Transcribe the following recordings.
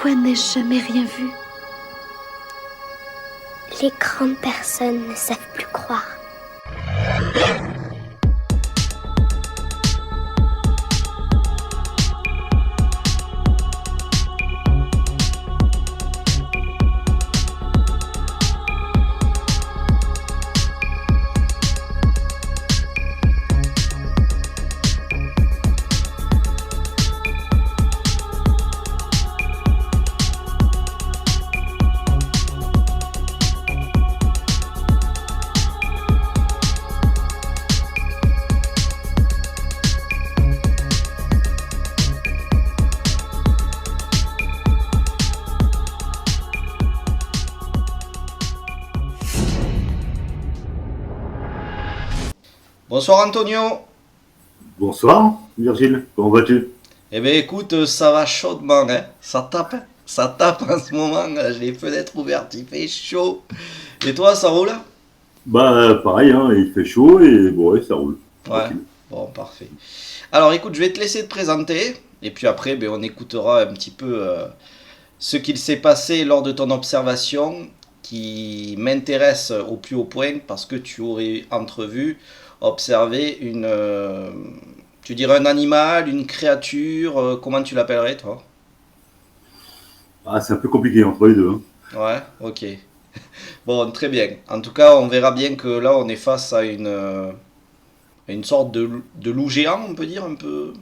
Pourquoi n'ai-je jamais rien vu? Les grandes personnes ne savent plus croire. Bonsoir Antonio. Bonsoir, Virgile, comment vas-tu? Eh bien écoute, ça va chaudement, hein. Ça tape en ce moment, j'ai les fenêtres ouvertes, il fait chaud. Et toi, ça roule? Bah pareil, hein, il fait chaud et bon, ouais, ça roule. Ouais, Tranquille. bon, parfait. Alors écoute, je vais te laisser te présenter, et puis après, ben, on écoutera un petit peu ce qu'il s'est passé lors de ton observation, qui m'intéresse au plus haut point, parce que tu aurais entrevu, observé tu dirais un animal, une créature, comment tu l'appellerais toi? Ah, c'est un peu compliqué entre les deux, hein. Ouais, ok. Bon, très bien. En tout cas, on verra bien que là, on est face à une sorte de loup géant, on peut dire, un peu.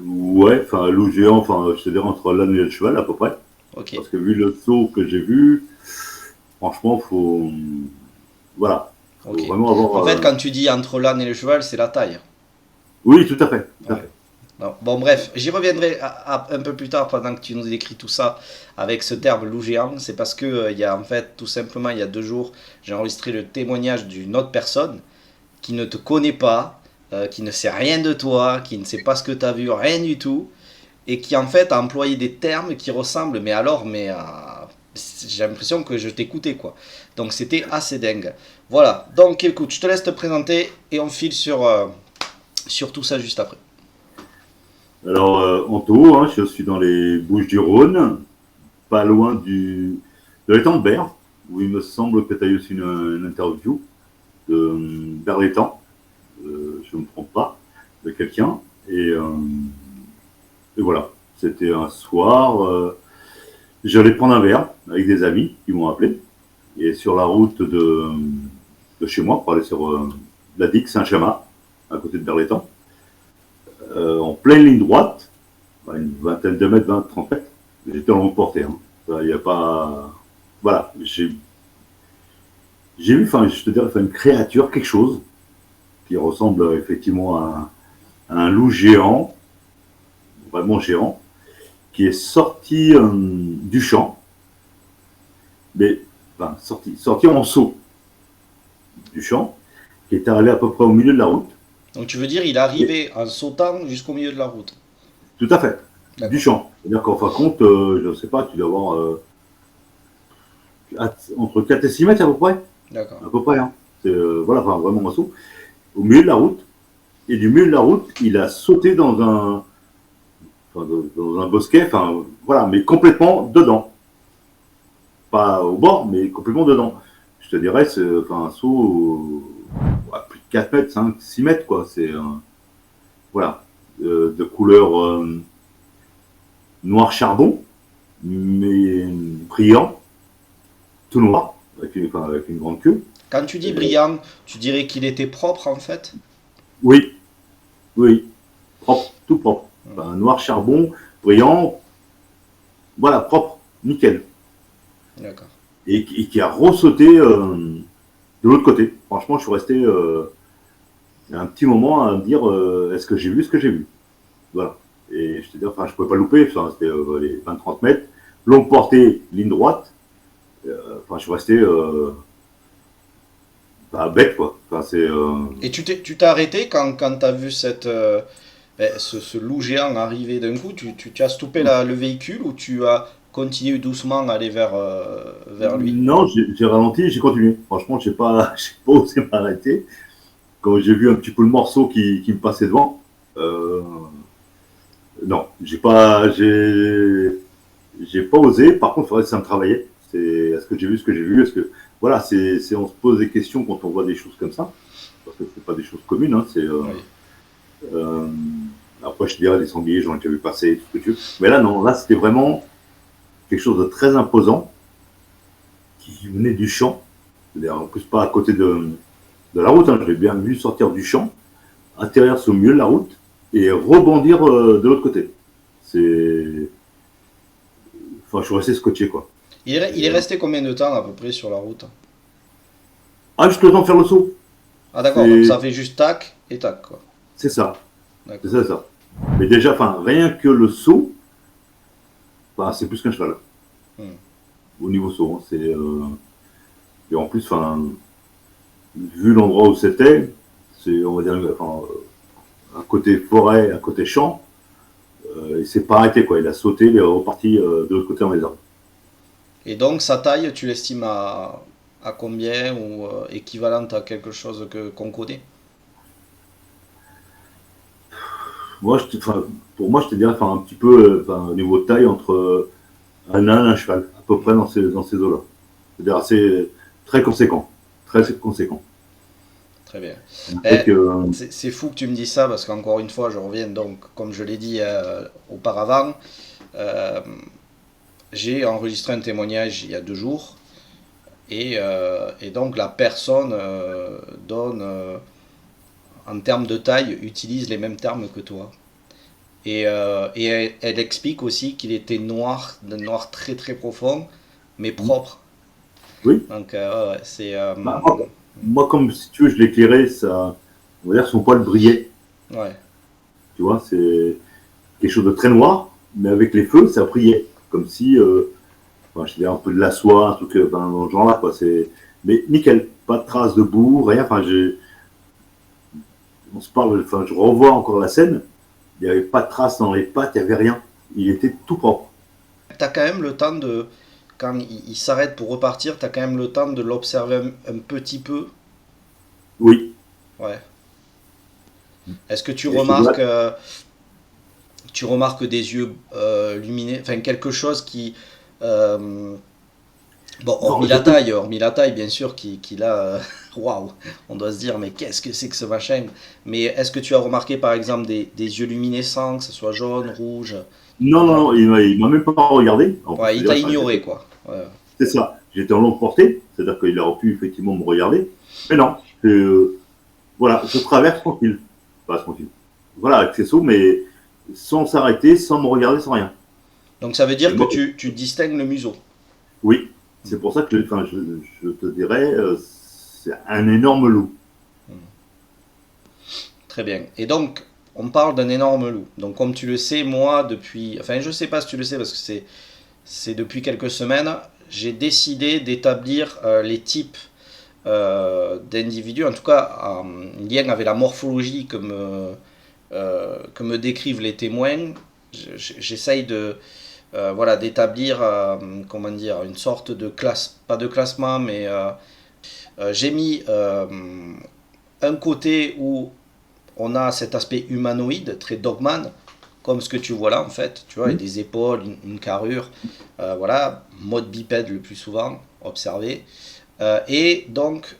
Ouais, enfin, loup géant, enfin, je te dirais entre l'âne et le cheval à peu près. Ok, Parce que vu le saut que j'ai vu, franchement, faut. Voilà. Faut ok. vraiment En avoir. fait, quand tu dis entre l'âne et le cheval, c'est la taille. Oui, tout à fait. Tout à Ouais. fait. Non. Bon, bref, j'y reviendrai un peu plus tard pendant que tu nous décris tout ça avec ce terme loup géant. C'est parce que, il y a en fait, tout simplement, il y a 2 jours, j'ai enregistré le témoignage d'une autre personne qui ne te connaît pas, qui ne sait rien de toi, qui ne sait pas ce que tu as vu, rien du tout, et qui en fait a employé des termes qui ressemblent, mais alors, j'ai l'impression que je t'écoutais quoi. Donc c'était assez dingue. Voilà, donc écoute, je te laisse te présenter et on file sur tout ça juste après. Alors, Anto, hein, je suis dans les Bouches-du-Rhône, pas loin de l'étang de Berre, où il me semble que tu as eu aussi une interview vers l'étang, je ne me trompe pas, de quelqu'un. Et voilà, c'était un soir, j'allais prendre un verre avec des amis qui m'ont appelé. Et sur la route de chez moi, pour aller sur la digue Saint-Chamas, à côté de Berlétan, en pleine ligne droite, à une vingtaine de mètres, 20, 30 mètres, j'étais en longue portée. Hein. Il n'y a pas. Voilà, j'ai vu, enfin, je te dirais, enfin, une créature, quelque chose, qui ressemble effectivement à un loup géant, vraiment géant, qui est sorti du champ, mais enfin, sorti en saut du champ, qui est arrivé à peu près au milieu de la route. Donc tu veux dire il est Et, arrivé en sautant jusqu'au milieu de la route. tout à fait, du D'accord, champ. C'est-à-dire qu'en fin de compte, je ne sais pas, tu dois avoir entre 4 et 6 mètres d'accord. à peu près, hein. C'est voilà, enfin, vraiment un saut, au milieu de la route. Et du milieu de la route, il a sauté enfin, dans un bosquet, enfin, voilà, mais complètement dedans. Pas au bord, mais complètement dedans. Je te dirais, c'est enfin, un saut à plus de 4 mètres, 5, 6 mètres, quoi. C'est, voilà, de couleur noir charbon, mais brillant, tout noir, enfin, avec une grande queue. Quand tu dis Et, brillant, tu dirais qu'il était propre en fait. oui, oui, propre, tout propre. Enfin, noir charbon, brillant, voilà, propre, nickel. D'accord. Et qui a ressauté de l'autre côté. Franchement, je suis resté un petit moment à me dire est-ce que j'ai vu ce que j'ai vu. Voilà. Et je te dis, enfin, je pouvais pas louper, enfin, c'était les 20-30 mètres, longue portée, ligne droite. Enfin, je suis resté bah, bête, quoi. Enfin, c'est. Et tu t'es arrêté quand tu as vu ce loup géant arriver d'un coup, tu as stoppé le véhicule ou tu as continué doucement à aller vers lui? Non, j'ai ralenti, j'ai continué. Franchement, j'ai pas osé m'arrêter. Quand j'ai vu un petit peu le morceau qui me passait devant, non, j'ai pas, j'ai, j'ai pas osé. Par contre, il faudrait que ça me travaillait. C'est est-ce que j'ai vu ce que j'ai vu. Est-ce que voilà, on se pose des questions quand on voit des choses comme ça, parce que c'est pas des choses communes. Hein, Oui. euh, après, je te dirais des sangliers, j'en ai déjà vu passer, tout ce que tu veux. Mais là, non, là, c'était vraiment quelque chose de très imposant qui venait du champ. C'est-à-dire, en plus, pas à côté de la route. Hein. Je l'ai bien vu sortir du champ, atterrir sur le milieu de la route et rebondir de l'autre côté. C'est. Enfin, je suis resté scotché, quoi. Il est resté combien de temps à peu près sur la route? Ah, juste le temps de faire le saut. Ah d'accord, donc ça fait juste tac et tac, quoi. C'est ça. D'accord. C'est ça. Mais déjà, enfin, rien que le saut, bah, c'est plus qu'un cheval. Au niveau saut. Hein, et en plus, enfin, vu l'endroit où c'était, c'est, on va dire, enfin, un côté forêt, un côté champ, il s'est pas arrêté, quoi. Il a sauté, il est reparti de l'autre côté en les arbres. Et donc sa taille, tu l'estimes à combien ou équivalente à quelque chose qu'on connaît? Moi, enfin, pour moi, je te dirais, enfin, un petit peu, enfin, au niveau de taille, entre un âne et un cheval, à peu près dans ces eaux-là. C'est-à-dire assez, très conséquent. Très conséquent. Très bien. Fait que, C'est fou que tu me dises ça parce qu'encore une fois, je reviens donc, comme je l'ai dit auparavant, euh, j'ai enregistré un témoignage il y a 2 jours et donc la personne donne, en termes de taille, utilise les mêmes termes que toi. Et elle explique aussi qu'il était noir, d'un noir très très profond, mais propre. oui. Donc ouais, c'est... Bah, moi, comme si tu veux, je l'éclairais, ça, on va dire que son poil brillait. ouais. Tu vois, c'est quelque chose de très noir, mais avec les feux, ça brillait. Comme si, enfin, je dirais un peu de la soie, un truc enfin, dans ce genre-là, quoi. Mais nickel, pas de traces de boue, rien. Enfin, on se parle, enfin, je revois encore la scène. Il n'y avait pas de traces dans les pattes, il n'y avait rien. Il était tout propre. T'as quand même le temps de... Quand il s'arrête pour repartir, t'as quand même le temps de l'observer un petit peu. Oui. Ouais. Est-ce que Et je te dirais, tu remarques des yeux lumineux, enfin quelque chose qui... euh, bon, non, mais surtout, hormis la taille, bien sûr, qu'il a... Waouh, on doit se dire, mais qu'est-ce que c'est que ce machin? Mais est-ce que tu as remarqué, par exemple, des yeux luminescents, que ce soit jaune, rouge? non, non, non, il m'a même pas regardé. En plus, Ouais, je il veux t'a dire, enfin, ignoré, quoi. Ouais. c'est ça. J'étais en longue portée, c'est-à-dire qu'il aurait pu effectivement me regarder. Mais non, voilà, je traverse tranquille. Pas tranquille. Voilà, avec ses sauts, mais sans s'arrêter, sans me regarder, sans rien. Donc ça veut Et dire que moi, tu distingues le museau. oui, c'est pour ça que enfin, je te dirais, c'est un énorme loup. Très bien. Et donc, on parle d'un énorme loup. Donc, comme tu le sais, moi, depuis... Enfin, je ne sais pas si tu le sais, parce que c'est depuis quelques semaines, j'ai décidé d'établir les types d'individus, en tout cas en lien avec la morphologie que me décrivent les témoins. J'essaye de... voilà, d'établir, comment dire, une sorte de classe, pas de classement, mais j'ai mis un côté où on a cet aspect humanoïde, très dogman, comme ce que tu vois là en fait, tu vois, avec des épaules, une carrure, voilà, mode bipède le plus souvent observé. Et donc,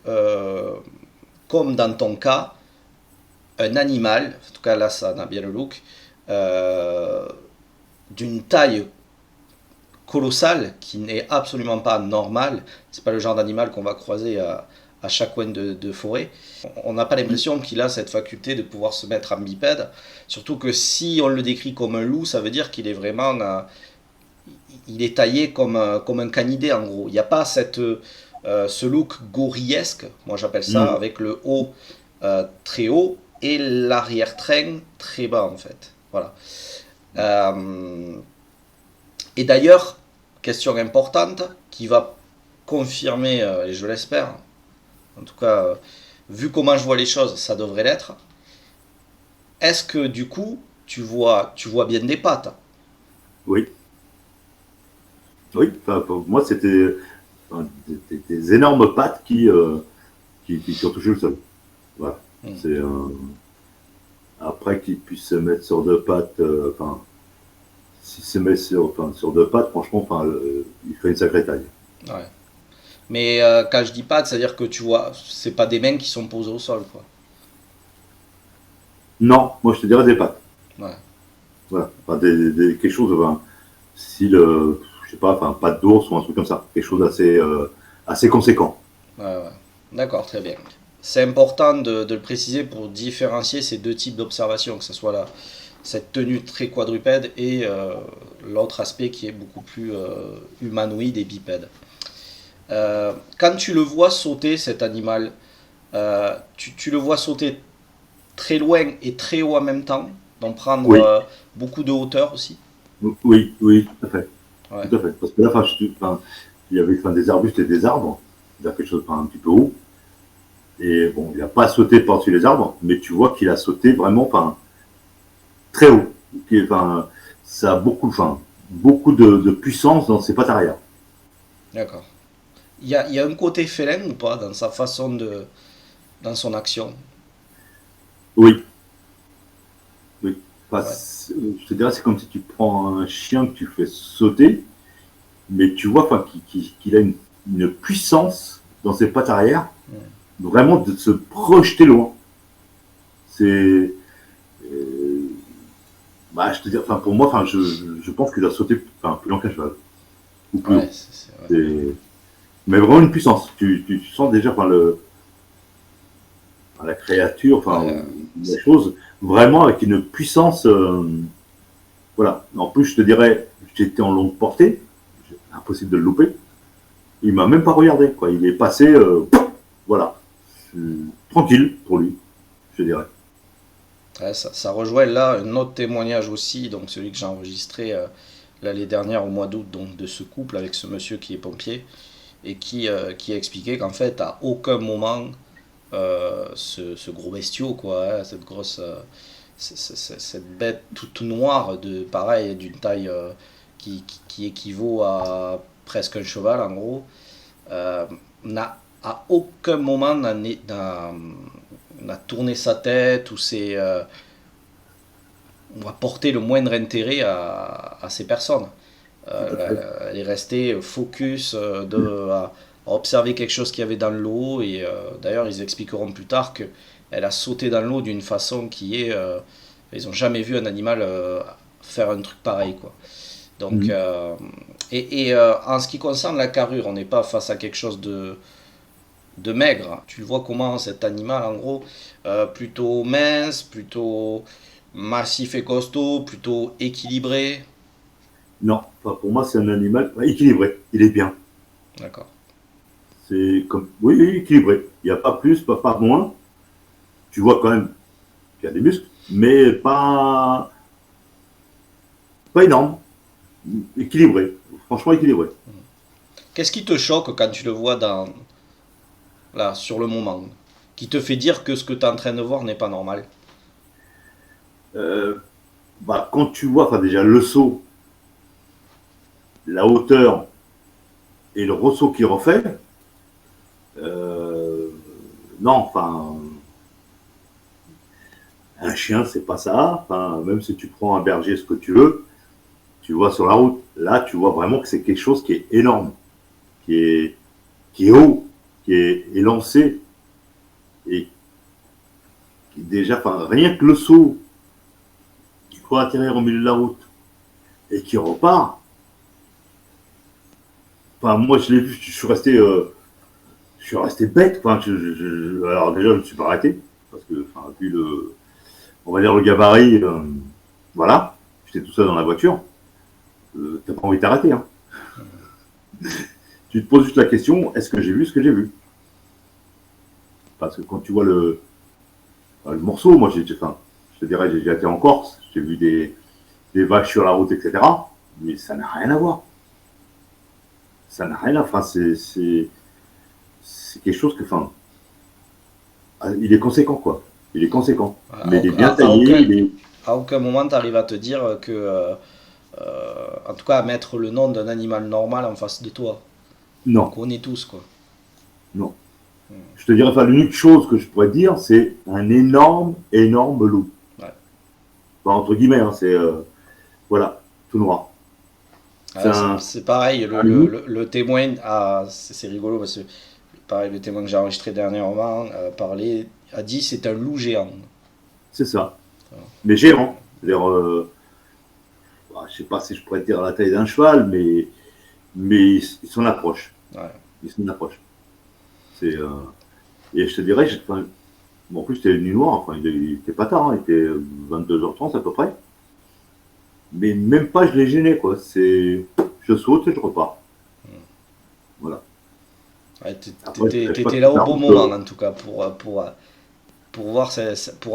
comme dans ton cas, un animal, en tout cas là ça a bien le look, euh, d'une taille colossale qui n'est absolument pas normale. C'est pas le genre d'animal qu'on va croiser à chaque coin de forêt. On n'a pas l'impression qu'il a cette faculté de pouvoir se mettre en bipède. Surtout que si on le décrit comme un loup, ça veut dire qu'il est vraiment... il est taillé comme un canidé en gros. Il n'y a pas ce look gorillesque, moi j'appelle ça, Mm. avec le haut très haut et l'arrière-train très bas en fait. Voilà. Et d'ailleurs, question importante qui va confirmer, et je l'espère, en tout cas, vu comment je vois les choses, ça devrait l'être. Est-ce que du coup, tu vois bien des pattes? Oui, oui. Enfin, pour moi, c'était enfin, des énormes pattes qui ont touché le sol. Voilà. C'est après qu'ils puissent se mettre sur deux pattes, enfin, s'il se met sur deux pattes, franchement, il fait une sacrée taille. Ouais. Mais quand je dis pattes, c'est-à-dire que tu vois, c'est pas des mains qui sont posées au sol, quoi. Non, moi je te dirais des pattes. Ouais. Voilà. Enfin, quelque chose, style, je sais pas, patte d'ours ou un truc comme ça. Quelque chose assez conséquent. Ouais, ouais. D'accord, très bien. C'est important de le préciser pour différencier ces deux types d'observations, que ce soit cette tenue très quadrupède et l'autre aspect qui est beaucoup plus humanoïde et bipède. Quand tu le vois sauter, cet animal, tu le vois sauter très loin et très haut en même temps, donc prendre Oui, beaucoup de hauteur aussi. oui, oui, tout à fait. Ouais, Tout à fait. Parce que là, il y avait des arbustes et des arbres. Il y a quelque chose un petit peu haut. Et bon, il n'a pas sauté par-dessus les arbres, mais tu vois qu'il a sauté vraiment très haut. Ça a beaucoup de puissance dans ses pattes arrière. d'accord. Il y a un côté félin ou pas dans sa façon dans son action? Oui, oui. Ouais, Je te dirais, c'est comme si tu prends un chien que tu fais sauter, mais tu vois qu'il a une puissance dans ses pattes arrière, vraiment de se projeter loin. C'est. Je te dis, pour moi, je pense qu'il a sauté plus loin qu'un cheval, ou plus ouais, haut. ouais. Mais vraiment une puissance. Tu sens déjà la créature, Ouais, la chose, vraiment avec une puissance. Voilà. En plus, je te dirais, j'étais en longue portée, impossible de le louper. Il m'a même pas regardé, quoi. Il est passé, voilà, tranquille pour lui, je dirais. ouais, ça rejoint là un autre témoignage aussi, donc celui que j'ai enregistré l'année dernière au mois d'août, donc de ce couple avec ce monsieur qui est pompier et qui a expliqué qu'en fait à aucun moment ce gros bestiau quoi, hein, cette grosse cette bête toute noire de pareil d'une taille qui équivaut à presque un cheval en gros, euh, n'a à aucun moment n'a tourné sa tête ou on va porter le moindre intérêt à ces personnes. Tout à fait. Elle est restée focus à observer quelque chose qu'il y avait dans l'eau et d'ailleurs ils expliqueront plus tard qu'elle a sauté dans l'eau d'une façon qui est ils n'ont jamais vu un animal faire un truc pareil quoi. Donc Mhm. en ce qui concerne la carrure, on n'est pas face à quelque chose de maigre. Tu le vois comment cet animal en gros, plutôt mince, plutôt massif et costaud, plutôt équilibré. Non, pour moi, c'est un animal équilibré. Il est bien. D'accord. C'est comme, oui, oui, équilibré. Il n'y a pas plus, pas moins. Tu vois quand même qu'il y a des muscles, mais pas énorme. Équilibré. Franchement, équilibré. Qu'est-ce qui te choque quand tu le vois là, sur le moment, qui te fait dire que ce que tu es en train de voir n'est pas normal? Euh, Quand tu vois, déjà, le saut, la hauteur et le ressaut qu'il refait, euh, non, un chien, c'est pas ça. Même si tu prends un berger, ce que tu veux, tu vois sur la route. Là, tu vois vraiment que c'est quelque chose qui est énorme, qui est, qui est haut, qui est élancé et qui déjà, rien que le saut, qui croit atterrir au milieu de la route et qui repart. Moi, je l'ai vu, je suis resté bête. Alors déjà, je ne me suis pas arrêté parce que, vu on va dire le gabarit, voilà, j'étais tout seul dans la voiture. T'as pas envie de t'arrêter, hein. Tu te poses juste la question, est-ce que j'ai vu ce que j'ai vu? Parce que quand tu vois le morceau, moi, je te dirais, j'ai déjà été en Corse, j'ai vu des vaches sur la route, etc. Mais ça n'a rien à voir. Ça n'a rien à voir. C'est quelque chose que, il est conséquent, quoi. Il est conséquent. Mais il est bien taillé, À aucun moment tu arrives à te dire que, en tout cas, à mettre le nom d'un animal normal en face de toi. On non, connaît tous, quoi. non. Je te dirais, l'unique chose que je pourrais dire, c'est un énorme, énorme loup. Ouais. Entre guillemets, hein, voilà. tout noir. C'est Ouais, un, c'est pareil, un loup, le témoin, c'est rigolo parce que pareil, le témoin que j'ai enregistré dernièrement a dit c'est un loup géant. c'est ça. Voilà. Mais géant. C'est-à-dire, je sais pas si je pourrais dire la taille d'un cheval, mais il s'en approche. Ouais. Il s'en approche. C'est, et je te dirais, enfin, bon, en plus, c'était une nuit noire, enfin, il était pas tard, hein, il était 22h30 à peu près. Mais même pas, je l'ai gêné, quoi. Je saute et je repars. Voilà. Ouais, Après, je passe t'étais là au la bon route. moment en tout cas pour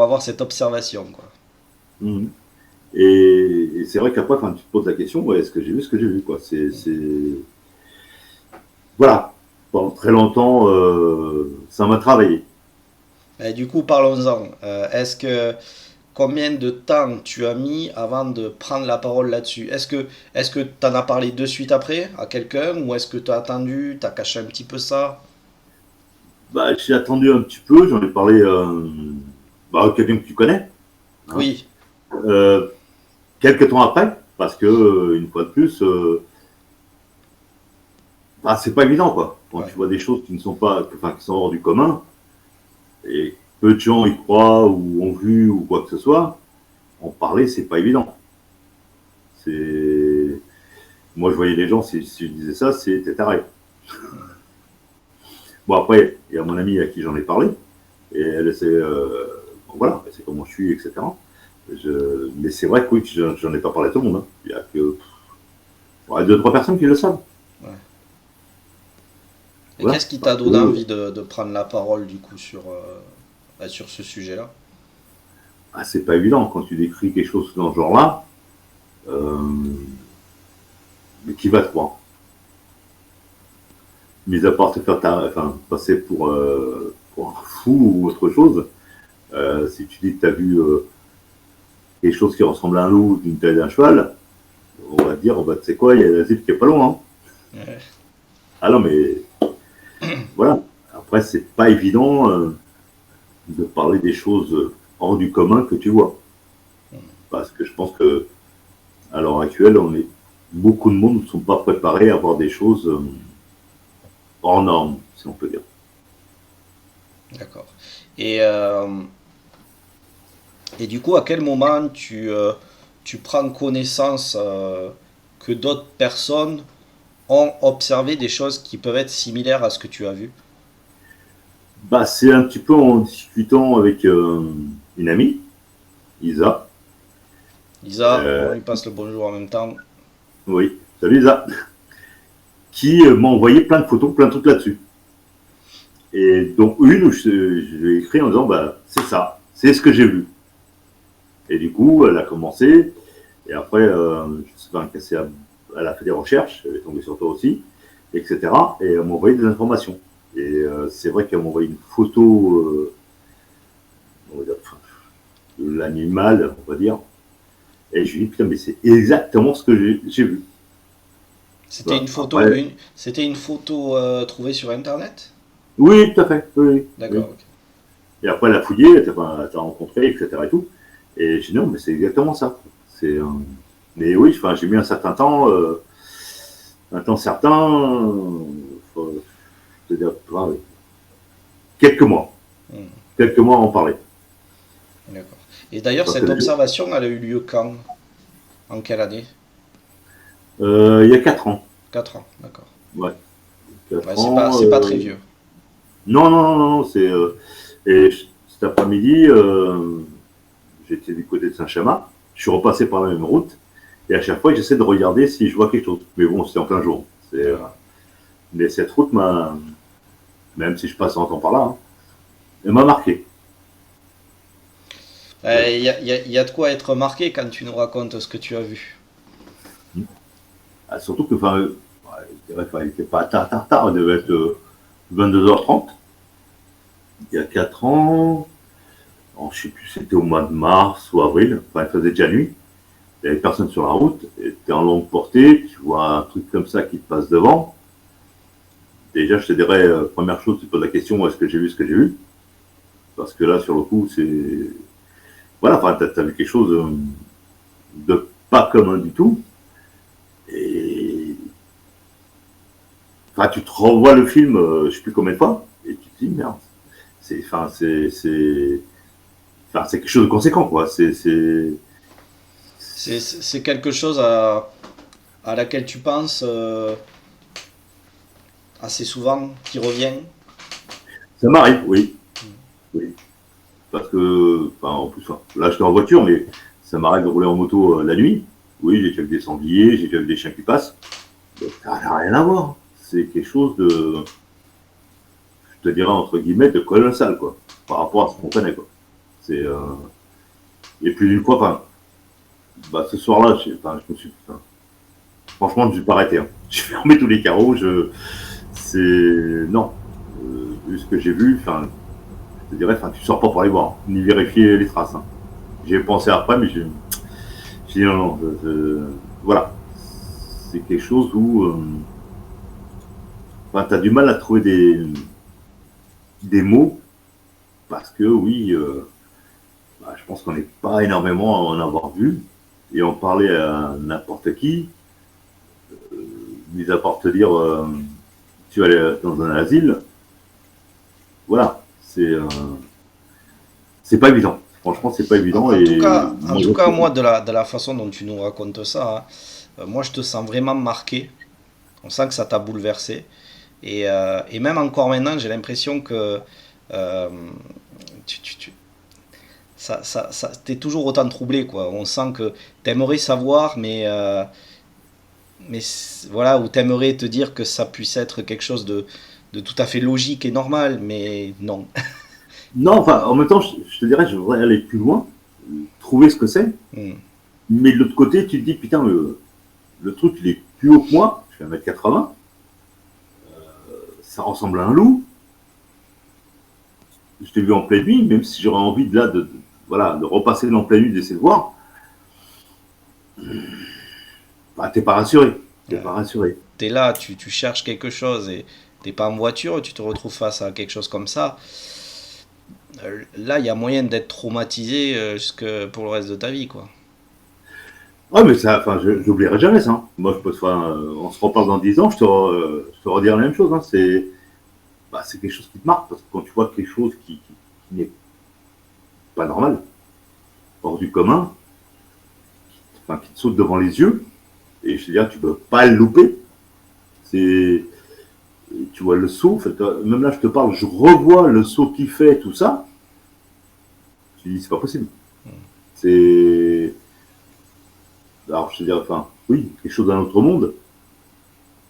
avoir cette observation, quoi. Mhm. Et c'est vrai qu'après, enfin, tu te poses la question, ouais, est-ce que j'ai vu ce que j'ai vu, quoi. Voilà. Pendant très longtemps, ça m'a travaillé. Et du coup, parlons-en. Combien de temps tu as mis avant de prendre la parole là-dessus? Est-ce que t'en as parlé de suite après à quelqu'un ou est-ce que t'as attendu, t'as caché un petit peu ça? Bah, j'ai attendu un petit peu, j'en ai parlé bah, à quelqu'un que tu connais, hein. Oui, Euh, Quelques temps après, parce que, une fois de plus, bah, c'est pas évident, quoi. Quand ouais, tu vois des choses qui ne sont pas, enfin, qui sont hors du commun, et peu de gens y croient ou ont vu ou quoi que ce soit, en parler, c'est pas évident. C'est, moi, je voyais les gens, si je disais ça, c'était taré. Bon, après, il y a mon ami à qui j'en ai parlé, et elle sait, bon, voilà, elle sait comment je suis, etc. Mais c'est vrai que oui, j'en ai pas parlé à tout le monde, hein. Il y a que ouais, deux, trois personnes qui le savent. ouais. Et Voilà, qu'est-ce qui t'a parce donné que envie de prendre la parole du coup sur ce sujet-là? ah, c'est pas évident quand tu décris quelque chose dans ce genre-là, euh, mais qui va te croire. Mis à part te faire enfin, passer pour un fou ou autre chose, si tu dis que tu as vu quelque chose qui ressemble à un loup d'une taille d'un cheval, on va te dire, oh, bah, tu sais quoi, il y a l'asile qui est pas loin, hein. Ouais, Ah non, mais voilà. Après, c'est pas évident de parler des choses hors du commun que tu vois. Parce que je pense que à l'heure actuelle, beaucoup de monde ne sont pas préparés à voir des choses hors normes, si on peut dire. d'accord. Et, euh, et du coup, à quel moment tu prends connaissance que d'autres personnes ont observé des choses qui peuvent être similaires à ce que tu as vu? Bah, c'est un petit peu en discutant avec une amie, Isa. Lisa, on Euh, lui passe le bonjour en même temps. oui, salut Isa. Qui m'a envoyé plein de photos, plein de trucs là-dessus. Et donc une où je lui ai écrit en disant, bah, c'est ça, c'est ce que j'ai vu. Et du coup, elle a commencé, et après, je sais pas, elle a fait des recherches, elle est tombée sur toi aussi, etc. Et elle m'a envoyé des informations. Et c'est vrai qu'elle m'a envoyé une photo, on va dire, de l'animal, on va dire. Et je lui ai dit, putain, mais c'est exactement ce que j'ai vu. Voilà. Après, C'était une photo trouvée sur Internet? oui, tout à fait. Oui, oui, oui. D'accord, ok. Et après, elle a fouillé, elle t'a rencontré, etc. Et tout. Et j'ai dit, non, mais c'est exactement ça. C'est, mais oui, enfin, j'ai mis un temps certain, c'est-à-dire ouais, quelques mois. Hmm, Quelques mois à en parler. d'accord. Et d'ailleurs, Parce que cette observation, elle a eu lieu quand? En quelle année? il y a 4 ans. 4 ans, d'accord. Ouais, 4 Ouais, ans. c'est pas très vieux. Non, non, non, non, c'est. Et cet après-midi, j'étais du côté de Saint-Chamas. Je suis repassé par la même route. Et à chaque fois, j'essaie de regarder si je vois quelque chose. Mais bon, c'était en plein jour. Ouais. Mais cette route m'a. Même si je passe en temps par là, hein, elle m'a marqué. Voilà. Il y a de quoi être marqué quand tu nous racontes ce que tu as vu. Ah, surtout que, enfin, il n'était pas tard, tard, tard. Il devait être 22h30. Il y a 4 ans. Alors, je ne sais plus si c'était au mois de mars ou avril. Enfin, il faisait déjà nuit. Il n'y avait personne sur la route. Et tu es en longue portée. Tu vois un truc comme ça qui te passe devant. Déjà, je te dirais, première chose, tu te poses la question, est-ce que j'ai vu ce que j'ai vu? Parce que là, sur le coup, c'est. Voilà, enfin, t'as vu quelque chose de pas commun du tout. Enfin, tu te revois le film, je sais plus combien de fois, et tu te dis, merde, enfin, c'est quelque chose de conséquent, quoi. C'est quelque chose à laquelle tu penses assez souvent, qui revient. Ça m'arrive, oui, oui. Parce que, enfin, en plus, enfin, là, j'étais en voiture, mais ça m'arrive de rouler en moto la nuit. Oui, j'ai déjà vu des sangliers, j'ai déjà vu des chiens qui passent. Donc, ça n'a rien à voir. C'est quelque chose de, je te dirais, entre guillemets, de colossal, quoi, par rapport à ce qu'on connaît, quoi. C'est, et puis d'une fois, enfin, bah, ce soir-là, enfin, je me suis, enfin, franchement, je ne suis pas arrêté, hein. J'ai fermé tous les carreaux, non. Vu ce que j'ai vu, enfin, je te dirais, enfin, tu sors pas pour aller voir, ni vérifier les traces, hein. J'y ai pensé après, mais j'ai dit non, non, voilà. C'est quelque chose où, enfin, tu as du mal à trouver des mots, parce que oui, bah, je pense qu'on n'est pas énormément à en avoir vu, et en parler à n'importe qui, mis à part te dire, tu vas aller dans un asile, voilà, c'est pas évident. Franchement, c'est pas évident. En tout cas, moi, de la façon dont tu nous racontes ça, hein, moi, je te sens vraiment marqué. On sent que ça t'a bouleversé. Et même encore maintenant, j'ai l'impression que euh, tu, tu, tu- t'es toujours autant troublé, quoi. On sent que t'aimerais savoir, voilà, ou t'aimerais te dire que ça puisse être quelque chose de tout à fait logique et normal, mais non. Non, enfin, en même temps, je te dirais, je voudrais aller plus loin, trouver ce que c'est, Hmm. mais de l'autre côté, tu te dis, putain, le truc, il est plus haut que moi, je fais 1m80, ça ressemble à un loup, je t'ai vu en pleine nuit, même si j'aurais envie voilà, de repasser en pleine nuit, d'essayer de voir, bah, t'es pas rassuré. T'es Ouais. pas rassuré. T'es là, tu cherches quelque chose et t'es pas en voiture, tu te retrouves face à quelque chose comme ça. Là, il y a moyen d'être traumatisé jusque pour le reste de ta vie, quoi. Ouais, mais ça, enfin, j'oublierai jamais ça, hein. Moi, enfin, on se reparle dans 10 ans, je te redirai la même chose, hein. C'est quelque chose qui te marque, parce que quand tu vois quelque chose qui n'est pas normal, hors du commun, enfin, qui te saute devant les yeux, et je veux dire, tu peux pas le louper. C'est, tu vois le saut, en fait, même là, je te parle, je revois le saut qu'il fait, tout ça, je dis, c'est pas possible. C'est, alors, je veux dire, enfin, oui, quelque chose d'un autre monde.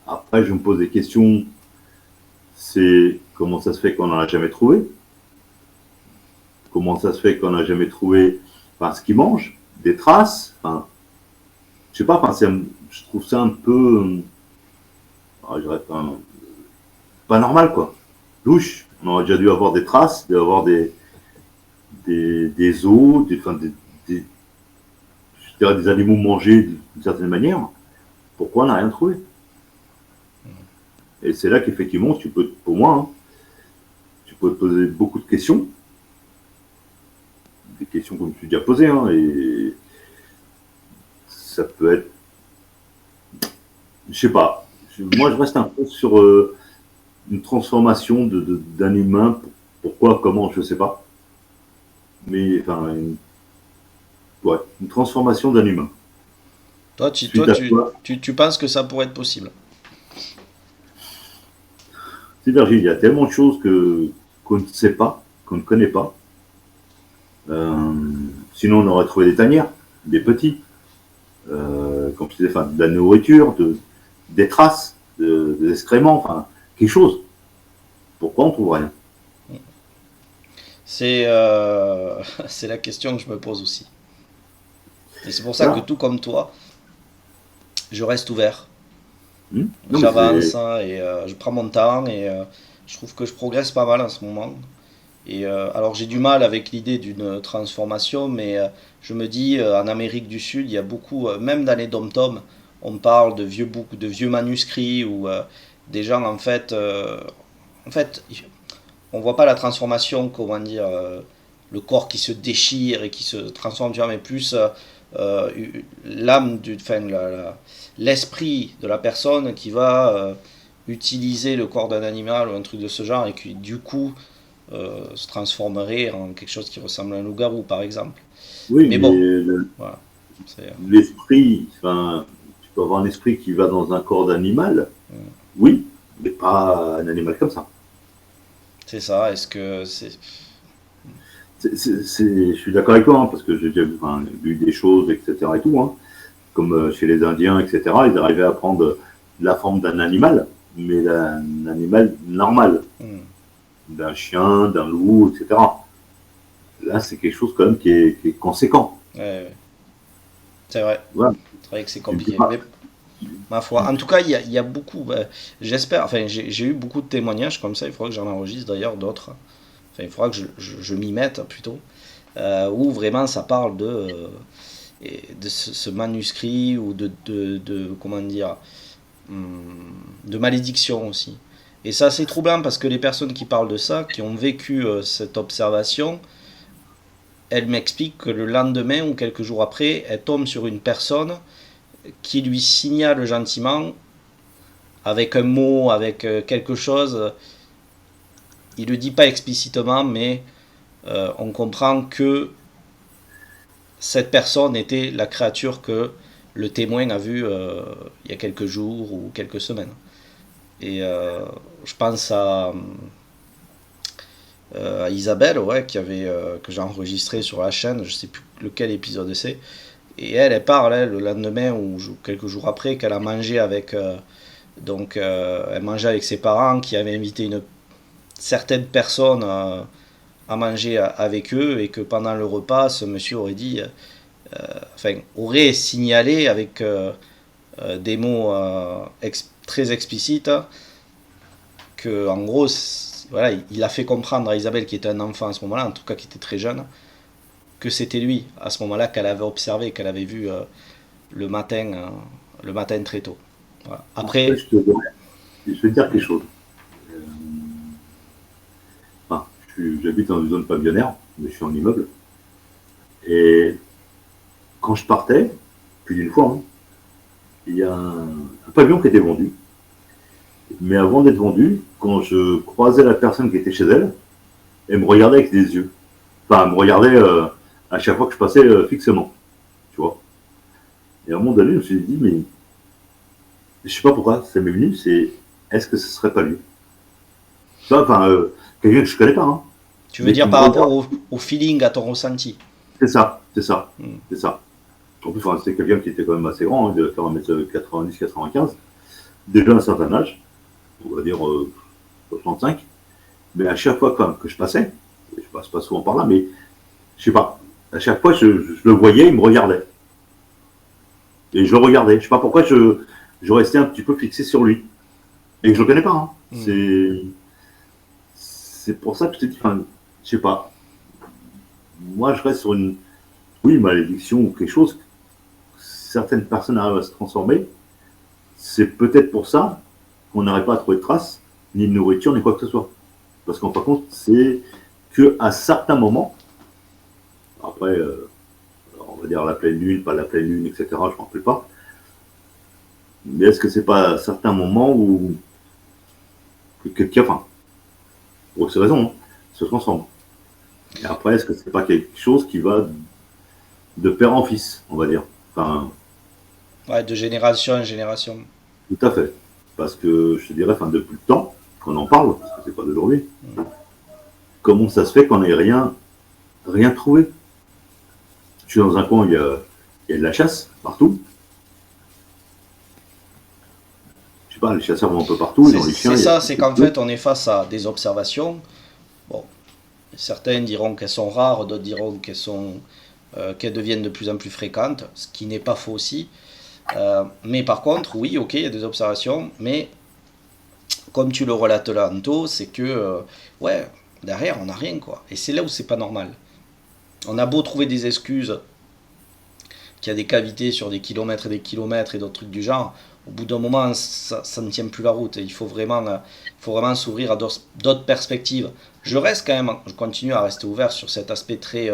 Après, je me pose des questions, c'est comment ça se fait qu'on n'en a jamais trouvé? Comment ça se fait qu'on n'a jamais trouvé, enfin, ce qu'ils mangent, des traces, enfin, je sais pas, enfin, je trouve ça un peu, je dirais pas normal, quoi. Louche. On aurait déjà dû avoir des traces, avoir des os, des, je dirais des animaux mangés d'une certaine manière. Pourquoi on n'a rien trouvé? Et c'est là qu'effectivement, tu peux, pour moi, hein, tu peux te poser beaucoup de questions, des questions comme tu as déjà posées, hein, et ça peut être, je sais pas. Moi, je reste un peu sur une transformation d'un humain. Pourquoi, comment, je sais pas. Mais enfin, ouais, une transformation d'un humain. Toi, Suite à quoi, tu penses que ça pourrait être possible. c'est-à-dire, il y a tellement de choses qu'on ne sait pas, qu'on ne connaît pas. Euh, Sinon, on aurait trouvé des tanières, des petits, comme tu disais, enfin, de la nourriture, des traces, des excréments, enfin, quelque chose. Pourquoi on trouve rien? C'est c'est la question que je me pose aussi. Et c'est pour ça que Voilà. tout comme toi, je reste ouvert. Non, mais J'avance hein, et je prends mon temps et je trouve que je progresse pas mal en ce moment. Et alors j'ai du mal avec l'idée d'une transformation, mais je me dis en Amérique du Sud, il y a beaucoup, même dans les dom-toms, on parle de vieux boucs, de vieux manuscrits où des gens en fait, on voit pas la transformation, comment dire, le corps qui se déchire et qui se transforme, tu vois, mais plus l'âme, enfin, l'esprit de la personne qui va utiliser le corps d'un animal ou un truc de ce genre et qui du coup se transformerait en quelque chose qui ressemble à un loup-garou par exemple. Oui, Mais mais bon, voilà. l'esprit, enfin, tu peux avoir un esprit qui va dans un corps d'animal, oui, mais pas un animal comme ça. C'est ça, est-ce que c'est... Je suis d'accord avec toi, hein, parce que j'ai déjà vu des choses, etc. et tout, hein, comme chez les Indiens, etc. Ils arrivaient à prendre la forme d'un animal, mais d'un animal normal, d'un chien, d'un loup, etc. Là, c'est quelque chose quand même qui est conséquent. Ouais. C'est vrai. Voilà. C'est vrai que c'est compliqué. Mais, ma foi. En tout cas, il y a beaucoup. J'espère. Enfin, j'ai eu beaucoup de témoignages comme ça. Il faudra que j'en enregistre d'ailleurs d'autres. Enfin, il faudra que je m'y mette plutôt. Où vraiment ça parle de ce manuscrit ou comment dire, de malédiction aussi. Et ça, c'est troublant parce que les personnes qui parlent de ça, qui ont vécu cette observation, elles m'expliquent que le lendemain ou quelques jours après, elles tombent sur une personne qui lui signale gentiment, avec un mot, avec quelque chose. Il ne le dit pas explicitement, mais on comprend que cette personne était la créature que le témoin a vue il y a quelques jours ou quelques semaines. Et je pense à Isabelle, ouais, que j'ai enregistré sur la chaîne, je sais plus lequel épisode c'est. Et elle parle, le lendemain ou quelques jours après, qu'elle a mangé avec. Elle mangeait avec ses parents qui avaient invité une certaine personne à manger avec eux et que pendant le repas, ce monsieur aurait dit. Aurait signalé avec des mots très explicites que, en gros, voilà, il a fait comprendre à Isabelle, qui était un enfant à ce moment-là, en tout cas qui était très jeune, que c'était lui, à ce moment-là, qu'elle avait observé, qu'elle avait vu le matin très tôt. Voilà. Après, je vais te dire quelque chose. Enfin, j'habite dans une zone pavillonnaire, mais je suis en immeuble. Et quand je partais, plus d'une fois, hein, il y a un pavillon qui était vendu. Mais avant d'être vendu, quand je croisais la personne qui était chez elle, elle me regardait avec des yeux. Enfin, elle me regardait à chaque fois que je passais fixement. Tu vois. Et à un moment donné, je me suis dit, mais je sais pas pourquoi, ça m'est venu, c'est est-ce que ce serait pas lui? Tu vois, enfin, quelqu'un que je connais pas, hein. tu veux dire par rapport au feeling, à ton ressenti? C'est ça, c'est ça, c'est ça. En plus, enfin, c'était quelqu'un qui était quand même assez grand, hein, il devait faire 1m90-95, déjà à un certain âge, on va dire 65. Mais à chaque fois que je passais, je passe pas souvent par là, mais je sais pas, à chaque fois je le voyais, il me regardait. Et je le regardais. Je sais pas pourquoi je restais un petit peu fixé sur lui. Et que je le connais pas, hein. C'est pour ça que je te dis, enfin, je sais pas. Moi, je reste sur une, oui, malédiction ou quelque chose. Certaines personnes arrivent à se transformer. C'est peut-être pour ça qu'on n'arrive pas à trouver de traces, ni de nourriture, ni quoi que ce soit. Parce qu'en fin de compte, c'est qu'à certains moments, après, on va dire la pleine lune, pas la pleine lune, etc., je ne me rappelle pas, mais est-ce que c'est pas à certains moments où quelqu'un, enfin, pour ces raisons, hein, se transforme? Et après, est-ce que c'est pas quelque chose qui va de père en fils, on va dire? Enfin, Ouais, de génération en génération. tout à fait. Parce que je te dirais, enfin, depuis le temps qu'on en parle, parce que c'est pas d'aujourd'hui, comment ça se fait qu'on n'ait rien trouvé? Je suis dans un coin où il y a de la chasse partout. Je sais pas, les chasseurs vont un peu partout, ils ont les chiens. C'est ça, c'est qu'en fait, on est face à des observations. Bon, certains diront qu'elles sont rares, d'autres diront qu'elles deviennent de plus en plus fréquentes, ce qui n'est pas faux aussi. Mais par contre, oui, ok, il y a des observations, mais comme tu le relates là, Anto, c'est que, ouais, derrière, on n'a rien, quoi. Et c'est là où c'est pas normal. On a beau trouver des excuses, qu'il y a des cavités sur des kilomètres et d'autres trucs du genre, au bout d'un moment, ça ne tient plus la route. Il faut vraiment s'ouvrir à d'autres perspectives. Je continue à rester ouvert sur cet aspect très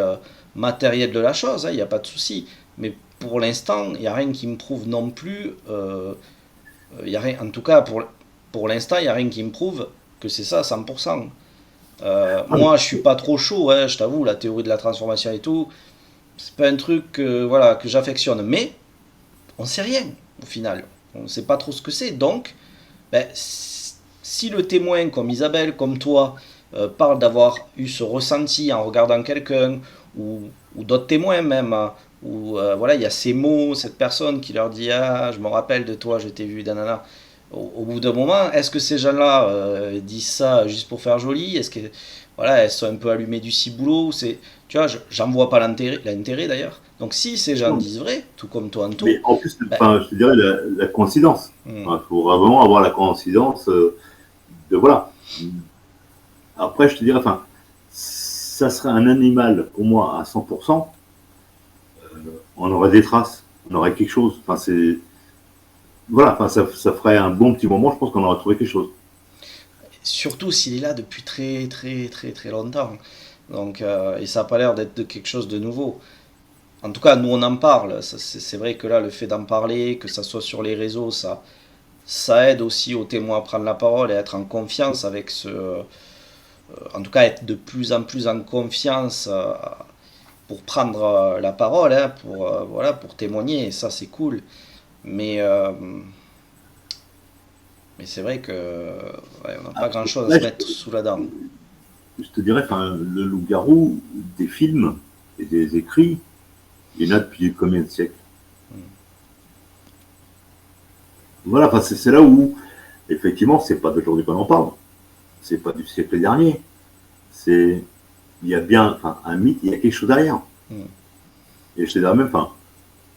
matériel de la chose, il n'y a pas de souci. Mais pour l'instant, il n'y a rien qui me prouve non plus, y a rien, en tout cas, pour l'instant, il n'y a rien qui me prouve que c'est ça 100%. Ah, Moi, je suis pas trop chaud, hein, je t'avoue, la théorie de la transformation et tout, c'est pas un truc voilà, que j'affectionne. Mais on sait rien, au final. On ne sait pas trop ce que c'est. Donc, ben, si le témoin, comme Isabelle, comme toi, parle d'avoir eu ce ressenti en regardant quelqu'un, ou d'autres témoins même, hein, où voilà, il y a ces mots, cette personne qui leur dit ah, je me rappelle de toi, je t'ai vu, nanana. Au bout d'un moment, est-ce que ces gens-là disent ça juste pour faire joli? Est-ce que voilà, elles sont un peu allumées du ciboulot? C'est, tu vois, j'en vois pas l'intérêt d'ailleurs. Donc si ces gens non. disent vrai, tout comme toi en tout, Mais en plus, ben, enfin, je te dirais la coïncidence. hmm, Il faut vraiment avoir la coïncidence de voilà. Après, je te dirais, enfin, ça serait un animal pour moi à 100%. On aurait des traces, on aurait quelque chose. Enfin, c'est voilà, enfin, ça ferait un bon petit moment. Je pense qu'on aurait trouvé quelque chose. surtout s'il est là depuis très très très très longtemps. Donc, et ça n'a pas l'air d'être de quelque chose de nouveau. En tout cas, nous on en parle. C'est vrai que là, le fait d'en parler, que ça soit sur les réseaux, ça aide aussi aux témoins à prendre la parole et à être en confiance avec en tout cas, être de plus en plus en confiance pour prendre la parole, hein, voilà, pour témoigner. Et ça, c'est cool. Mais, euh, mais c'est vrai que ouais, on n'a pas grand-chose à Là, se mettre sous la dent. je te dirais, enfin, le loup-garou, des films et des écrits, il y en a depuis combien de siècles? Voilà, enfin, c'est là où, effectivement, c'est pas d'aujourd'hui qu'on en parle. C'est pas du siècle dernier. C'est, il y a bien, enfin, un mythe, il y a quelque chose derrière. Mm. Et je te dirais même, enfin,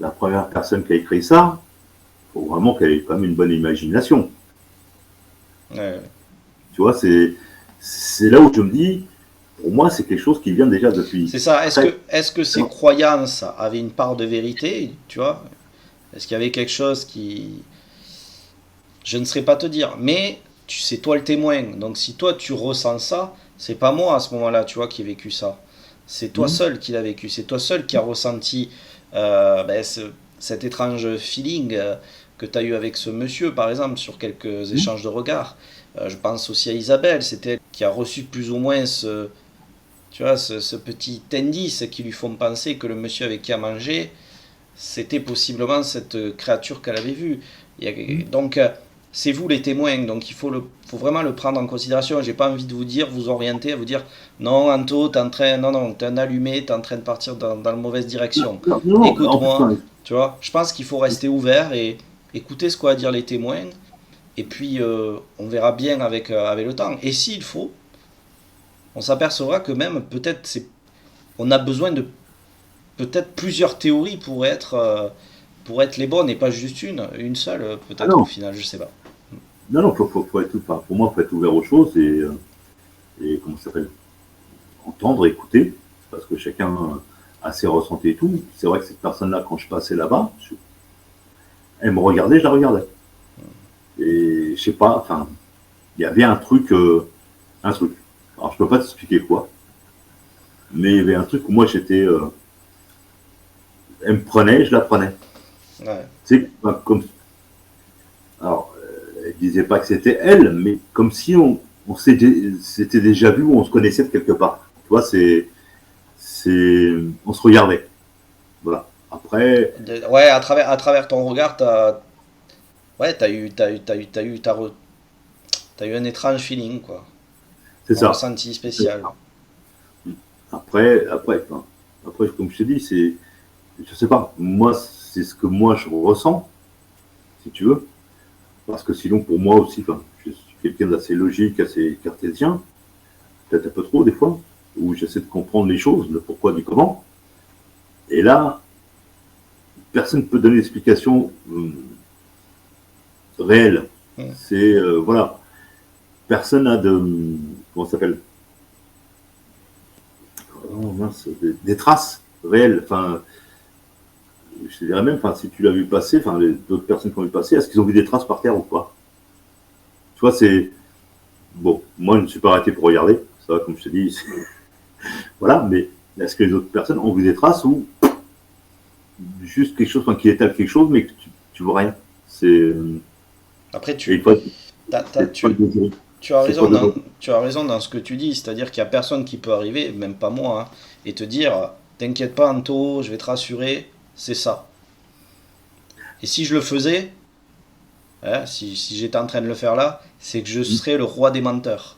la première personne qui a écrit ça, il faut vraiment qu'elle ait quand même une bonne imagination. Ouais. Tu vois, c'est là où je me dis, pour moi, c'est quelque chose qui vient déjà depuis C'est ça. très Est-ce que ces longtemps. croyances avaient une part de vérité, tu vois? Est-ce qu'il y avait quelque chose qui... Je ne saurais pas te dire, mais c'est toi le témoin. Donc si toi tu ressens ça, c'est pas moi à ce moment-là, tu vois, qui ai vécu ça. C'est toi Hmm. seul qui l'as vécu. C'est toi seul qui a ressenti cet étrange feeling que tu as eu avec ce monsieur, par exemple, sur quelques Hmm. échanges de regards. Je pense aussi à Isabelle, c'était elle qui a reçu plus ou moins tu vois, ce petit indice qui lui font penser que le monsieur avec qui a mangé, c'était possiblement cette créature qu'elle avait vue. Hmm. Donc, c'est vous les témoins, donc faut vraiment le prendre en considération. J'ai pas envie de vous dire, vous orienter, à vous dire non, Anto, non, non, t'es un allumé, t'es en train de partir dans la mauvaise direction. Non, non, en plus, Écoute-moi, enfin, tu vois. Je pense qu'il faut rester ouvert et écouter ce qu'ont à dire les témoins, et puis on verra bien avec le temps. Et s'il faut, on s'apercevra que même peut-être on a besoin de peut-être plusieurs théories pour être les bonnes et pas juste une seule ah peut-être au non, final, je sais pas. non, non, faut être, enfin, pour moi, faut être ouvert aux choses et comment ça s'appelle, entendre, écouter, parce que chacun a ses ressentis et tout. C'est vrai que cette personne-là, quand je passais là-bas, elle me regardait, je la regardais. Et je sais pas, enfin, il y avait un truc, un truc. Alors je peux pas t'expliquer quoi, mais il y avait un truc où moi j'étais, elle me prenait, je la prenais. Ouais, Tu sais, comme, alors, elle disait pas que c'était elle, mais comme si on s'était déjà vu ou on se connaissait de quelque part. Tu vois, on se regardait. Voilà. Après, ouais, à travers ton regard, ouais, t'as eu un étrange feeling quoi, c'est un ça. ressenti spécial. Après, enfin, après, comme je te dis, je sais pas. Moi, c'est ce que moi je ressens, si tu veux. Parce que sinon, pour moi aussi, enfin, je suis quelqu'un d'assez logique, assez cartésien, peut-être un peu trop des fois, où j'essaie de comprendre les choses, le pourquoi du comment. Et là, personne ne peut donner d'explication réelle. Hmm. C'est, voilà, personne n'a de, comment ça s'appelle, oh, mince, des traces réelles. Enfin, je te dirais même, enfin, si tu l'as vu passer, enfin, d'autres personnes qui ont vu passer, est-ce qu'ils ont vu des traces par terre ou pas? Tu vois, c'est, bon, moi, je ne me suis pas arrêté pour regarder, ça, comme je te dis, voilà, mais est-ce que les autres personnes ont vu des traces ou juste quelque chose, enfin, qui étale quelque chose, mais que tu vois rien? C'est, Après et tu il faut être t'as- t'as- C'est pas tu, de, tu as c'est pas raison de, tu as raison dans ce que tu dis, c'est-à-dire qu'il n'y a personne qui peut arriver, même pas moi, hein, et te dire, t'inquiète pas, Anto, je vais te rassurer, c'est ça. Et si je le faisais, hein, si j'étais en train de le faire là, c'est que je serais le roi des menteurs.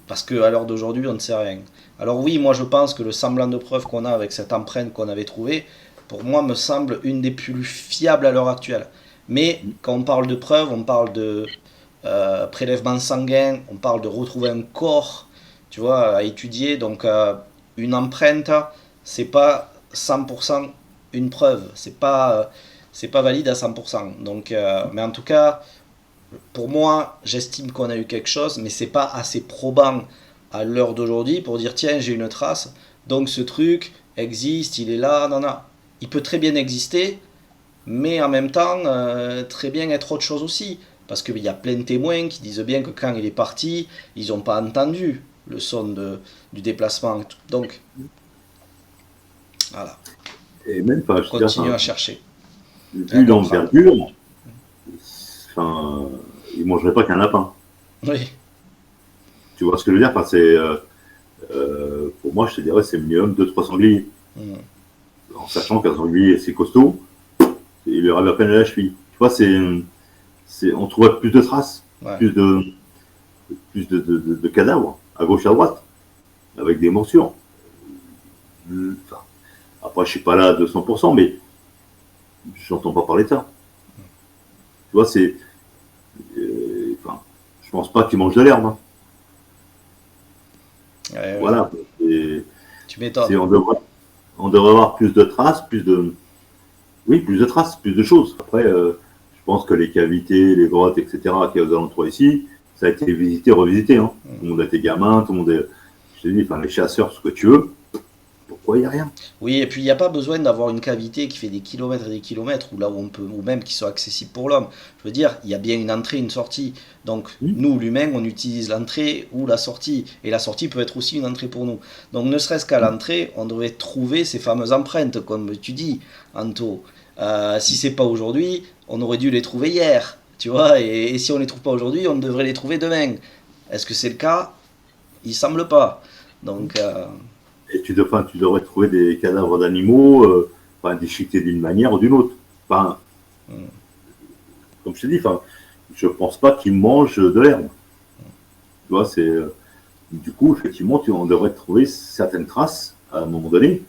Parce qu'à l'heure d'aujourd'hui, on ne sait rien. Alors oui, moi je pense que le semblant de preuve qu'on a avec cette empreinte qu'on avait trouvée, pour moi me semble une des plus fiables à l'heure actuelle. Mais quand on parle de preuves, on parle de prélèvement sanguin, on parle de retrouver un corps, tu vois, à étudier. Donc une empreinte, c'est pas 100% une preuve, c'est pas valide à 100%. Donc, mais en tout cas, pour moi, j'estime qu'on a eu quelque chose, mais c'est pas assez probant à l'heure d'aujourd'hui pour dire tiens, j'ai une trace, donc ce truc existe, il est là, non, non. Il peut très bien exister, mais en même temps, très bien être autre chose aussi. Parce qu'il y a plein de témoins qui disent bien que quand il est parti, ils n'ont pas entendu le son du déplacement. Donc, voilà, et même, enfin, on je veux dire, continue enfin, à chercher et à vu comprendre. l'envergure, enfin, il mangerait pas qu'un lapin. Oui, Tu vois ce que je veux dire? Enfin, c'est, pour moi, je te dirais, c'est minimum 2-3 sangliers. mm, En sachant qu'un sanglier, c'est costaud, il lui arrive à peine à la cheville. Tu vois, on trouverait plus de traces, ouais. plus de, de cadavres, à gauche, à droite, avec des morsures. Enfin, après, je suis pas là à 200%, mais j'entends pas parler de ça. Tu vois, enfin, je pense pas qu'il mange de l'herbe, hein. Ouais, ouais. Voilà. Et Tu m'étonnes. on devrait avoir plus de traces, oui, plus de traces, plus de choses. Après, je pense que les cavités, les grottes, etc., qui y a aux alentours ici, ça a été visité, revisité, hein. Tout le monde a été gamin, tout le monde est, je te dis, enfin, les chasseurs, ce que tu veux. Pourquoi il n'y a rien? Oui, et puis il n'y a pas besoin d'avoir une cavité qui fait des kilomètres et des kilomètres, ou là où on peut, ou même qui soit accessible pour l'homme. Je veux dire, il y a bien une entrée, une sortie. Donc Hmm. nous, l'humain, on utilise l'entrée ou la sortie. Et la sortie peut être aussi une entrée pour nous. Donc ne serait-ce qu'à l'entrée, on devrait trouver ces fameuses empreintes, comme tu dis, Anto. Si c'est pas aujourd'hui, on aurait dû les trouver hier. Tu vois, et si on les trouve pas aujourd'hui, on devrait les trouver demain. Est-ce que c'est le cas? Il semble pas. Donc, Et enfin, tu devrais trouver des cadavres d'animaux, enfin, déchiquetés d'une manière ou d'une autre. Enfin, hmm, comme je te dis, enfin, je pense pas qu'ils mangent de l'herbe. Tu vois, du coup, effectivement, on devrait trouver certaines traces à un moment donné.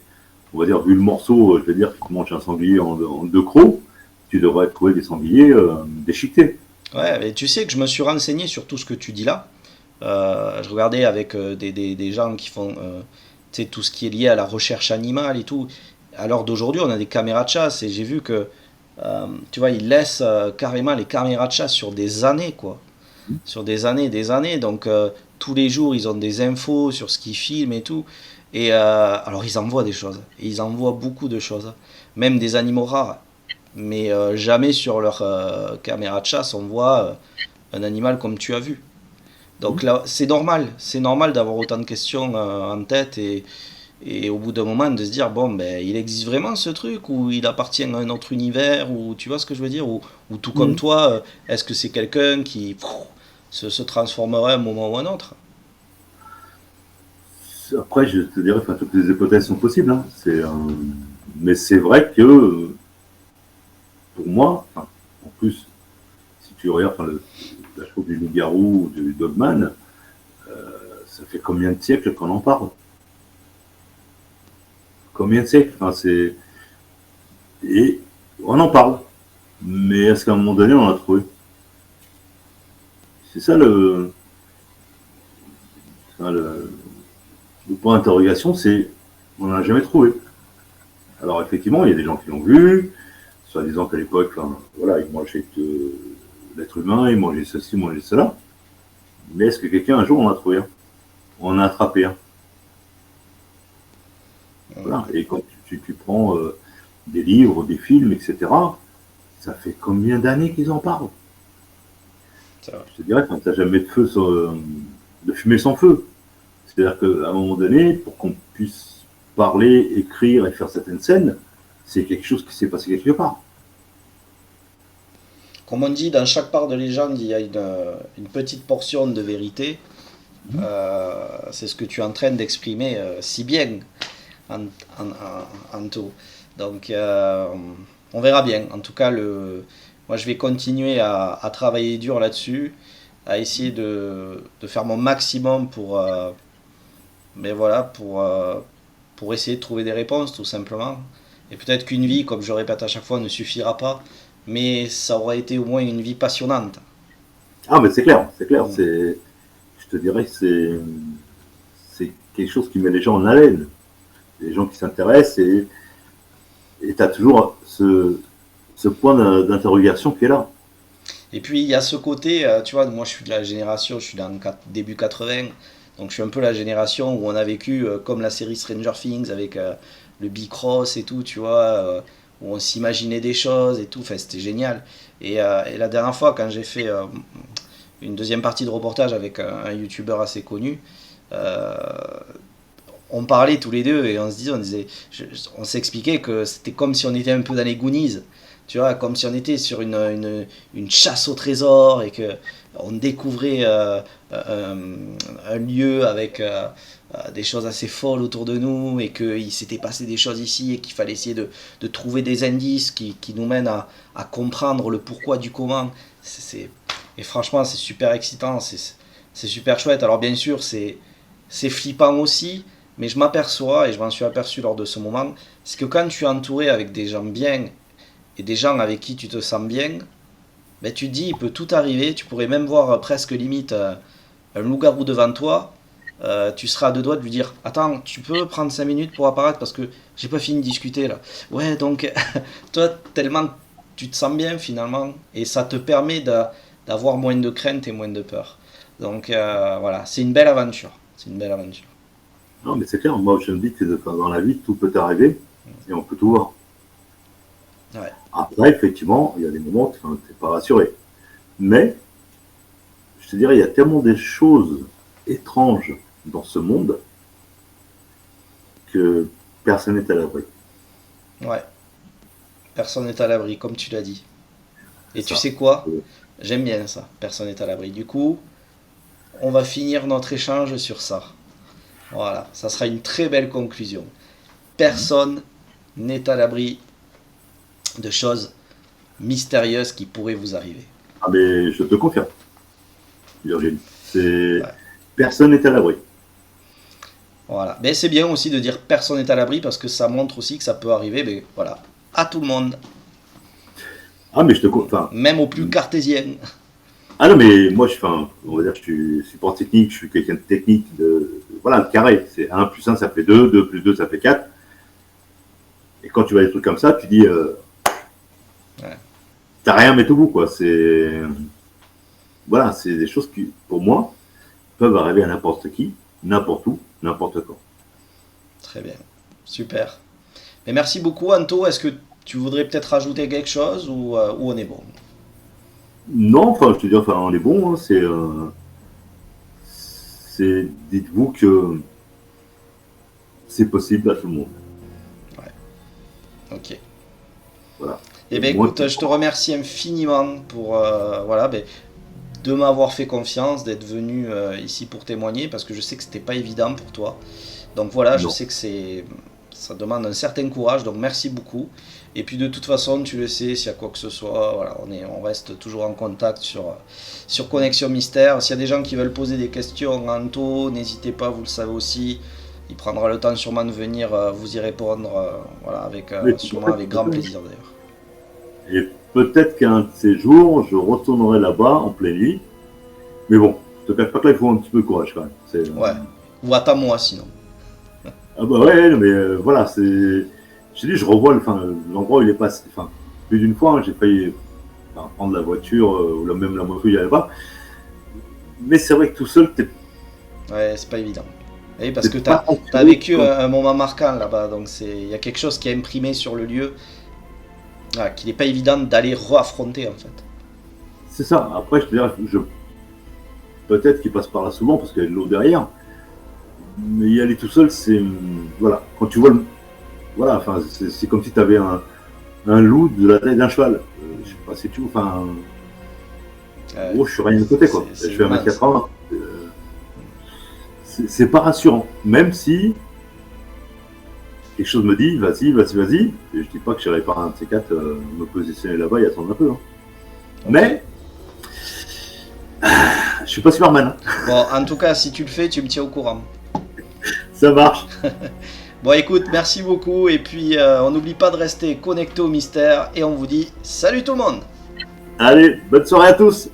On va dire, vu le morceau, je vais dire, que tu manges un sanglier en deux crocs, tu devrais trouver des sangliers déchiquetés. ouais, mais tu sais que je me suis renseigné sur tout ce que tu dis là. Je regardais avec des gens qui font tu sais, tout ce qui est lié à la recherche animale et tout. À l'heure d'aujourd'hui, on a des caméras de chasse et j'ai vu que, tu vois, ils laissent carrément les caméras de chasse sur des années, quoi. Sur des années, des années. Donc, tous les jours, ils ont des infos sur ce qu'ils filment et tout. Et alors, ils envoient des choses. Et ils envoient beaucoup de choses. Même des animaux rares. Mais jamais sur leur caméra de chasse, on voit un animal comme tu as vu. Donc là, c'est normal d'avoir autant de questions en tête et au bout d'un moment de se dire bon ben il existe vraiment ce truc ou il appartient à un autre univers ou tu vois ce que je veux dire ou tout comme Mmh. toi est-ce que c'est quelqu'un qui se transformerait à un moment ou à un autre. Après, je te dirais, enfin, toutes les hypothèses sont possibles, hein. Mais c'est vrai que, pour moi, enfin, en plus, si tu regardes enfin, la chose du loup-garou ou du dogman, ça fait combien de siècles qu'on en parle? Combien de siècles? Enfin, et on en parle. Mais est-ce qu'à un moment donné, on l'a trouvé? C'est ça enfin, le point d'interrogation, c'est on n'en a jamais trouvé. Alors effectivement, il y a des gens qui l'ont vu, soit disant qu'à l'époque, enfin, voilà, ils mangeaient l'être humain, ils mangeaient ceci, ils mangeaient cela. Mais est-ce que quelqu'un un jour en a trouvé un? On en a attrapé un? Voilà. Et quand tu prends des livres, des films, etc., ça fait combien d'années qu'ils en parlent? Ça va. Je te dirais, quand tu n'as jamais de fumée sans feu. C'est-à-dire qu'à un moment donné, pour qu'on puisse parler, écrire et faire certaines scènes, c'est quelque chose qui s'est passé quelque part. Comme on dit, dans chaque part de légende, il y a une petite portion de vérité. C'est ce que tu es en train d'exprimer si bien, Anto. Donc, on verra bien. En tout cas, moi, je vais continuer à travailler dur là-dessus, à essayer de faire mon maximum mais voilà, pour essayer de trouver des réponses, tout simplement. Et peut-être qu'une vie, comme je répète à chaque fois, ne suffira pas, mais ça aura été au moins une vie passionnante. Ah, mais c'est clair, c'est clair. Mm. Je te dirais que c'est quelque chose qui met les gens en haleine. Les gens qui s'intéressent et tu as toujours ce point d'interrogation qui est là. Et puis il y a ce côté, tu vois, moi je suis de la génération, je suis dans le début 80, donc je suis un peu la génération où on a vécu comme la série Stranger Things avec le Bicross et tout, tu vois, où on s'imaginait des choses et tout, enfin c'était génial. Et la dernière fois, quand j'ai fait une deuxième partie de reportage avec un youtubeur assez connu, euh, on parlait tous les deux et on s'expliquait que c'était comme si on était un peu dans les Goonies, tu vois, comme si on était sur une chasse au trésor et que on découvrait un lieu avec des choses assez folles autour de nous et qu'il s'était passé des choses ici et qu'il fallait essayer de trouver des indices qui nous mènent à comprendre le pourquoi du comment. Et franchement, c'est super excitant, c'est super chouette. Alors bien sûr, c'est flippant aussi, mais je m'aperçois, et je m'en suis aperçu lors de ce moment, c'est que quand tu es entouré avec des gens bien et des gens avec qui tu te sens bien, ben tu te dis, il peut tout arriver, tu pourrais même voir presque limite un loup-garou devant toi, tu seras à deux doigts de lui dire, attends, tu peux prendre 5 minutes pour apparaître parce que j'ai pas fini de discuter là. Ouais, donc, toi, tellement tu te sens bien finalement, et ça te permet d'avoir moins de crainte et moins de peur. Donc voilà, c'est une belle aventure. C'est une belle aventure. Non, mais c'est clair. Moi, je me dis que dans la vie, tout peut arriver et on peut tout voir. Ouais. Après, effectivement, il y a des moments où tu n'es pas rassuré. Mais, je te dirais, il y a tellement des choses étranges dans ce monde que personne n'est à l'abri. Ouais. Personne n'est à l'abri, comme tu l'as dit. Et C'est tu ça. sais quoi? J'aime bien ça. Personne n'est à l'abri. Du coup, on va finir notre échange sur ça. Voilà, ça sera une très belle conclusion. Personne n'est à l'abri de choses mystérieuses qui pourraient vous arriver. Ah, mais je te confirme, Virginie. Ouais. Personne n'est à l'abri. Voilà. Mais c'est bien aussi de dire personne n'est à l'abri parce que ça montre aussi que ça peut arriver, mais voilà, à tout le monde, Ah, mais je te confirme. même aux plus cartésiens. Ah non, mais moi, on va dire, je suis support technique, je suis quelqu'un de technique, voilà, le carré. C'est 1 plus 1, ça fait 2, 2 plus 2, ça fait 4. Et quand tu vois des trucs comme ça, tu dis, Ouais. t'as rien à mettre au bout, quoi. Voilà, c'est des choses qui, pour moi, peuvent arriver à n'importe qui, n'importe où, n'importe quand. Très bien, super. Mais merci beaucoup, Anto. Est-ce que tu voudrais peut-être rajouter quelque chose ou on est bon? Non, enfin, je te dis, enfin, on est bon, hein, dites-vous que c'est possible à tout le monde. Ok. Voilà. Eh Et bien moi, écoute, je te remercie infiniment pour voilà, de m'avoir fait confiance, d'être venu ici pour témoigner, parce que je sais que c'était pas évident pour toi. Donc voilà, je non. sais que ça demande un certain courage, donc merci beaucoup. Et puis de toute façon, tu le sais, s'il y a quoi que ce soit, voilà, on reste toujours en contact sur Connexion Mystère. S'il y a des gens qui veulent poser des questions, Anto, n'hésitez pas, vous le savez aussi. Il prendra le temps sûrement de venir vous y répondre, voilà, Mais sûrement avec grand plaisir d'ailleurs. Et peut-être qu'un de ces jours, je retournerai là-bas en pleine nuit. Mais bon, je te cache pas que là, il faut un petit peu de courage quand même. Ouais. Ou attends-moi sinon. Ah bah ouais, mais voilà, je te dis, je revois l'endroit où il est passé. Enfin, plus d'une fois, hein, j'ai failli prendre la voiture ou même la moto, il n'y avait pas. Mais c'est vrai que tout seul, Ouais, c'est pas évident. Oui, parce que t'es pas t'as vécu tranquille. un moment marquant là-bas, donc il y a quelque chose qui est imprimé sur le lieu, voilà, qu'il n'est pas évident d'aller re-affronter en fait. C'est ça. Après, je te dirais, peut-être qu'il passe par là souvent parce qu'il y a de l'eau derrière. Mais y aller tout seul, voilà. Quand tu vois voilà, enfin, c'est comme si tu avais un loup de la taille d'un cheval. Je sais pas, c'est tout. Enfin, je suis rien de côté, quoi. Je fais 1m80. C'est pas rassurant. Même si quelque chose me dit, vas-y. Et je dis pas que j'irai pas un de ces quatre me positionner là-bas et attendre un peu. Hein. Mais je suis pas Superman. Hein. Bon, en tout cas, si tu le fais, tu me tiens au courant. Ça marche. Bon, écoute, merci beaucoup. Et puis, on n'oublie pas de rester connecté au mystère. Et on vous dit salut tout le monde. Allez, bonne soirée à tous.